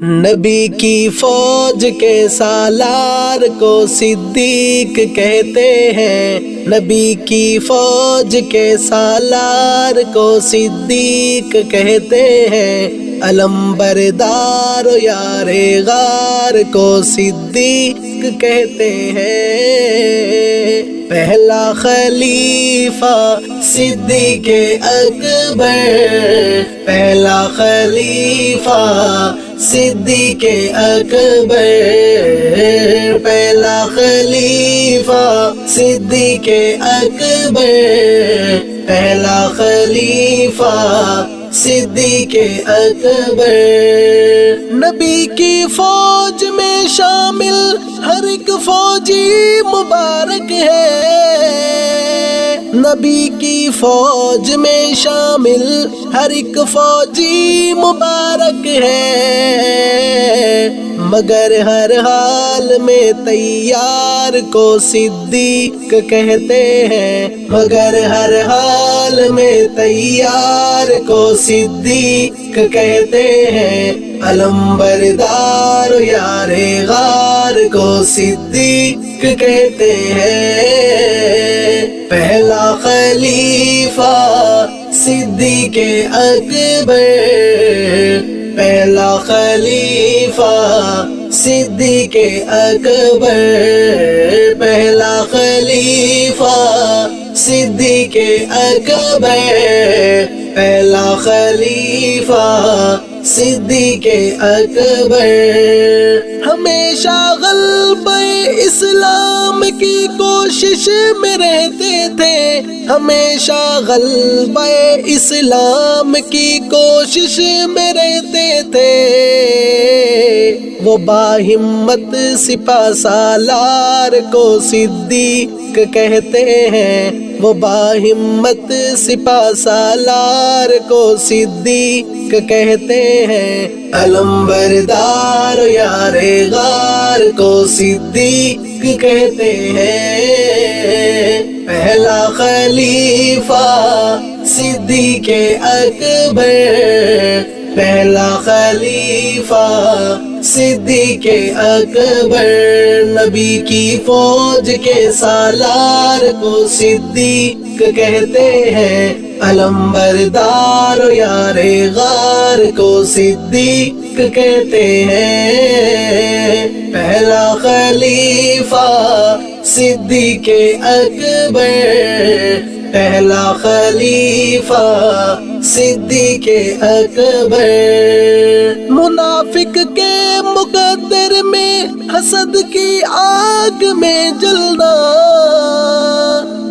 نبی کی فوج کے سالار کو صدیق کہتے ہیں، نبی کی فوج کے سالار کو صدیق کہتے ہیں، علم بردار و یار غار کو صدیق کہتے ہیں۔ پہلا خلیفہ صدیق اکبر، پہلا خلیفہ صدیق اکبر، پہلا خلیفہ صدیق اکبر، پہلا خلیفہ صدیق اکبر۔ نبی کی فوج میں شامل ہر ایک فوجی مبارک ہے، نبی کی فوج میں شامل ہر ایک فوجی مبارک ہے، مگر ہر حال میں تیار کو صدیق کہتے ہیں، مگر ہر حال میں تیار کو صدیق کہتے ہیں، علم بردار یار غار کو صدیق کہتے ہیں۔ پہلا خلیفہ صدیق اکبر، پہلا خلیفہ صدیق اکبر، پہلا خلیفہ صدیق اکبر، پہلا خلیفہ صدیق اکبر۔ ہمیشہ غلبہ اسلام کی کوشش میں رہتے تھے، ہمیشہ غلبہ اسلام کی کوشش میں رہتے تھے، وہ باہمت سپہ سالار کو صدیق کہتے ہیں، وہ باہمت سپہ سالار کو صدیق کہتے ہیں، علم بردار یار غار کو صدیق کہتے ہیں۔ پہلا خلیفہ صدیق اکبر، پہلا خلیفہ صدیق اکبر، نبی کی فوج کے سالار کو صدیق کہتے ہیں، علم بردار یار غار کو صدیق کہتے ہیں۔ پہلا خلیفہ صدیق اکبر، پہلا خلیفہ صدیق اکبر۔ منافق کے مقدر میں حسد کی آگ میں جلنا،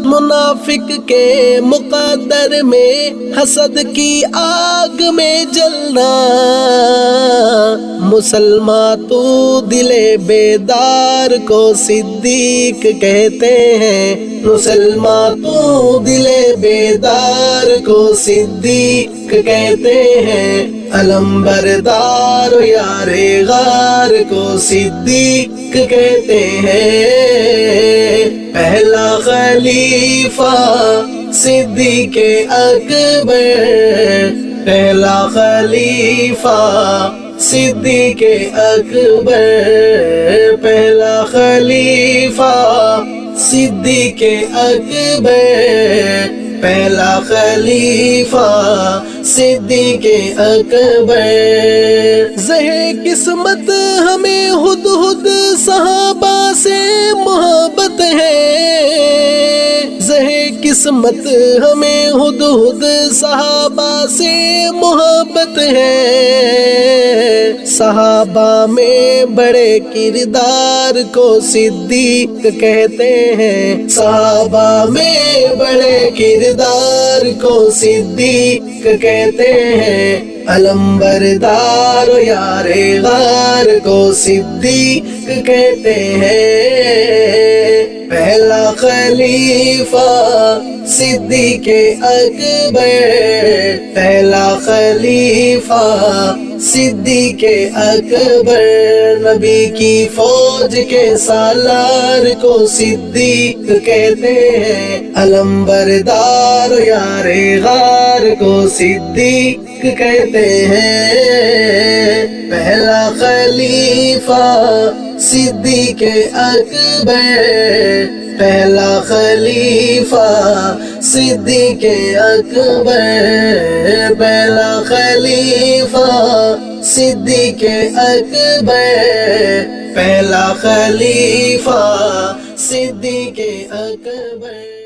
منافق کے مقدر میں حسد کی آگ میں جلنا، مسلمان تو دل بیدار کو صدیق کہتے ہیں، مسلمان تو دل بیدار کو صدیق کہتے ہیں، علم بردار یار غار کو صدیق کہتے ہیں۔ پہلا خلیفہ صدیق اکبر، پہلا خلیفہ صدیق اکبر، پہلا خلیفہ صدیق اکبر، پہلا خلیفہ صدیق اکبر۔ زہے قسمت ہمیں ہدہد صحابہ سے محبت ہے، زہے قسمت ہمیں ہدہد صحابہ سے محبت ہے، صحابہ میں بڑے کردار کو صدیق کہتے ہیں، صحابہ میں بڑے کردار کو صدیق کہتے ہیں، علم بردار یار غار کو صدیق کہتے ہیں۔ پہلا خلیفہ صدیق اکبر، پہلا خلیفہ صدیق اکبر، نبی کی فوج کے سالار کو صدیق کہتے ہیں، علم بردار یار غار کو صدیق کہتے ہیں، پہلا خلیفہ صدیق اکبر، پہلا خلیفہ صدیق اکبر، پہلا خلیفہ صدیق اکبر، پہلا خلیفہ صدیق اکبر۔